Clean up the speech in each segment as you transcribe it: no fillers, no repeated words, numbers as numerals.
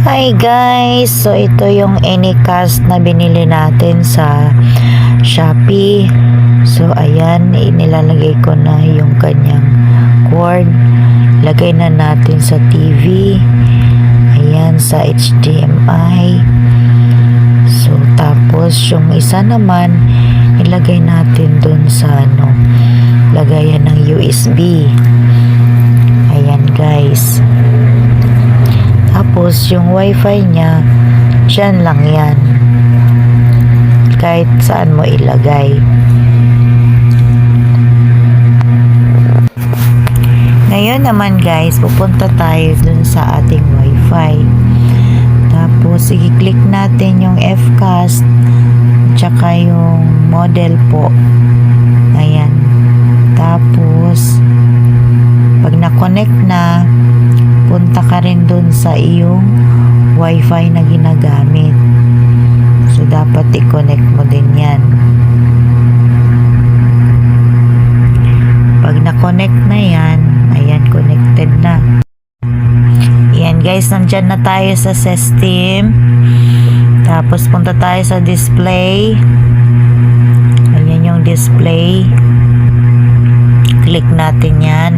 Hi guys! So ito yung Anycast na binili natin sa Shopee. So ayan, inilalagay ko na yung kanyang cord. Lagay na natin sa TV. Ayan, sa HDMI. So tapos yung isa naman, ilagay natin dun sa lagayan ng USB. Ayan guys. Tapos yung wifi niya, dyan lang yan. Kahit saan mo ilagay. Ngayon naman guys, pupunta tayo dun sa ating wifi. Tapos i-click natin yung Fcast tsaka yung model po. Ayan. Tapos pag na-connect na, punta ka rin dun sa iyong wifi na ginagamit. So dapat i-connect mo din yan. Pag na-connect na yan, ayan, connected na. Ayan guys, nandyan na tayo sa system. Tapos punta tayo sa display. Ayan yung display. Click natin yan.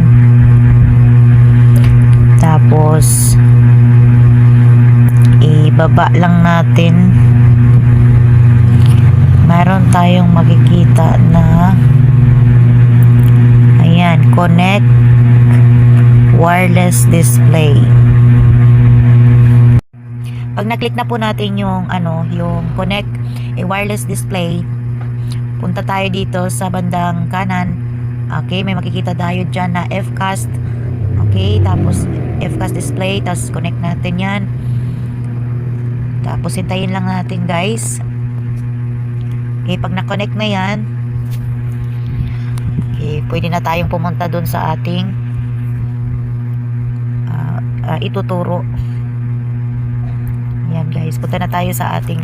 Tapos ibaba lang natin. Meron tayong makikita na ayan, connect wireless display. Pag na-click na po natin yung yung connect wireless display, punta tayo dito sa bandang kanan. Okay, may makikita tayo dyan na Fcast. Okay, tapos Fcast display, tapos connect natin yan. Tapos hintayin lang natin guys. Okay, pag na-connect na yan, okay, pwede na tayong pumunta dun sa ating ituturo. Yan guys, punta na tayo sa ating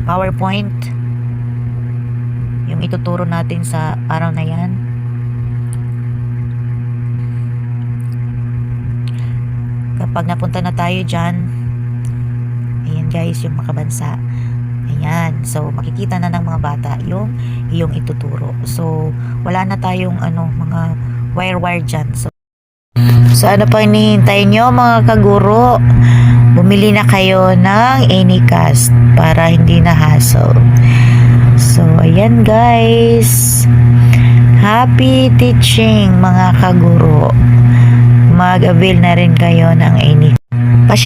PowerPoint, yung ituturo natin sa araw na yan. Kapag napunta na tayo dyan, ayan guys, yung makabansa. Ayan, so makikita na ng mga bata yung ituturo. So wala na tayong mga wire dyan. So ano pa hinihintay nyo mga kaguro? Bumili na kayo ng Anycast para hindi na hassle. So ayan guys, happy teaching mga kaguro. Mag-avail na rin kayo ng Anycast.